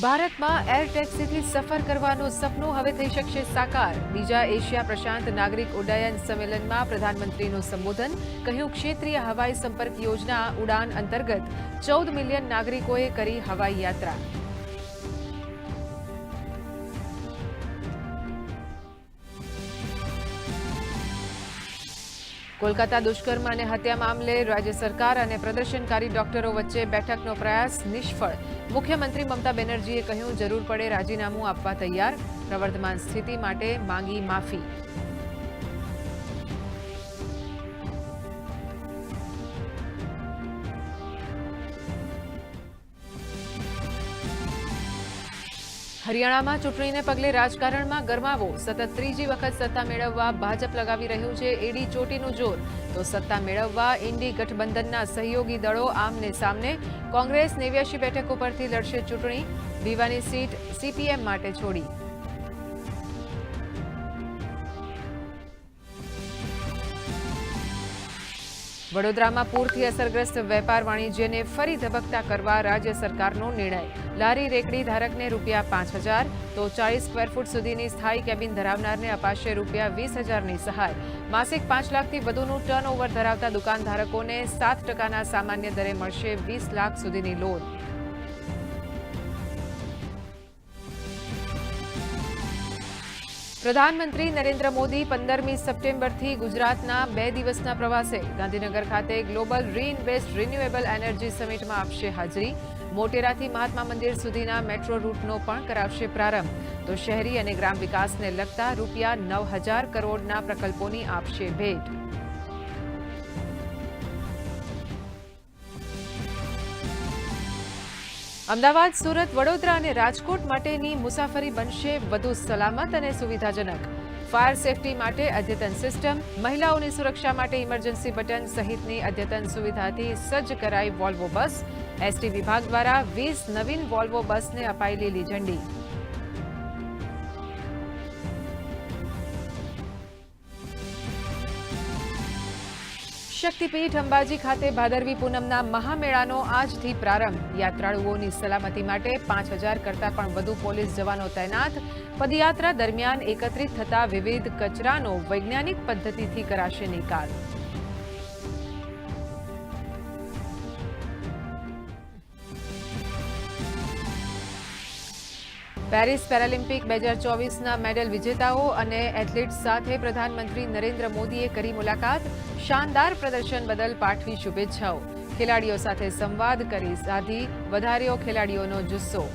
ભારતમાં એર ટેક્સીથી સફર કરવાનું સપનું હવે થઈ શકશે સાકાર. બીજા એશિયા પ્રશાંત નાગરિક ઉડ્ડયન સંમેલનમાં પ્રધાનમંત્રીનું સંબોધન. કહ્યું, ક્ષેત્રીય હવાઈ સંપર્ક યોજના ઉડાન અંતર્ગત 14 મિલિયન નાગરિકોએ કરી હવાઈ યાત્રા. કોલકાતા દુષ્કર્મ અને હત્યા મામલે રાજ્ય સરકાર અને પ્રદર્શનકારી ડોક્ટરો વચ્ચે બેઠકનો પ્રયાસ નિષ્ફળ. મુખ્યમંત્રી મમતા બેનર્જીએ કહ્યું, જરૂર પડે રાજીનામું આપવા તૈયાર. પ્રવર્તમાન સ્થિતિ માટે માંગી માફી. હરિયાણામાં ચૂંટણીને પગલે રાજકારણમાં ગરમાવો. સતત ત્રીજી વખત સત્તા મેળવવા ભાજપ લગાવી રહ્યું છે એડી ચોટીનું જોર. તો સત્તા મેળવવા ઇન્ડી ગઠબંધનના સહયોગી દળો આમને સામને. કોંગ્રેસ 89 બેઠક ઉપરથી લડશે ચૂંટણી. ભીવાની સીટ સીપીએમ માટે છોડી. વડોદરામાં પૂરથી અસરગ્રસ્ત વેપાર વાણિજ્યને ફરી ધબકતા કરવા રાજ્ય સરકારનો નિર્ણય. લારી રેકડી ધારકને ₹5,000 તો 40 સ્ક્વેર ફૂટ સુધીની સ્થાયી કેબિન ધરાવનારને અપાશે ₹20,000ની સહાય. માસિક 5 લાખથી વધુનું ટર્નઓવર ધરાવતા દુકાનધારકોને 7%ના સામાન્ય દરે મળશે 20 લાખ સુધીની લોન. પ્રધાનમંત્રી નરેન્દ્ર મોદી 15મી સપ્ટેમ્બરથી ગુજરાતના 2 દિવસના પ્રવાસે. ગાંધીનગર ખાતે ગ્લોબલ રીઇન્વેસ્ટ રિન્યુએબલ એનર્જી સમિટમાં આપશે હાજરી. મોટેરાથી મહાત્મા મંદિર સુધીના મેટ્રો રૂટનો પણ કરાવશે પ્રારંભ. તો શહેરી અને ગ્રામ વિકાસને લગતા ₹9,000 કરોડના પ્રકલ્પોની આપશે ભેટ. અમદાવાદ, સુરત, વડોદરા અને રાજકોટ માટેની મુસાફરી બનશે વધુ સલામત અને સુવિધાજનક. ફાયર સેફટી માટે અદ્યતન સિસ્ટમ, મહિલાઓની સુરક્ષા માટે ઇમરજન્સી બટન સહિતની અદ્યતન સુવિધાથી સજ્જ કરાઈ વોલ્વો બસ. એસટી વિભાગ દ્વારા 20 નવીન વોલ્વો બસને અપાઈ લીલી ઝંડી. શક્તિપીઠ અંબાજી ખાતે ભાદરવી પૂનમના મહામેળાનો આજથી પ્રારંભ. યાત્રાળુઓની સલામતી માટે 5,000 કરતાં પણ વધુ પોલીસ જવાનો તૈનાત. પદયાત્રા દરમિયાન એકત્રિત થતા વિવિધ કચરાનો વૈજ્ઞાનિક પદ્ધતિથી કરાશે નિકાલ. પેરિસ પેરાલિમ્પિક 2024ના મેડલ વિજેતાઓ અને એથ્લીટ્સ સાથે પ્રધાનમંત્રી નરેન્દ્ર મોદીએ કરી મુલાકાત. શાનદાર પ્રદર્શન બદલ પાઠવી શુભેચ્છાઓ. ખેલાડીઓ સાથે સંવાદ કરી સાધી વધાર્યો ખેલાડીઓનો જુસ્સો.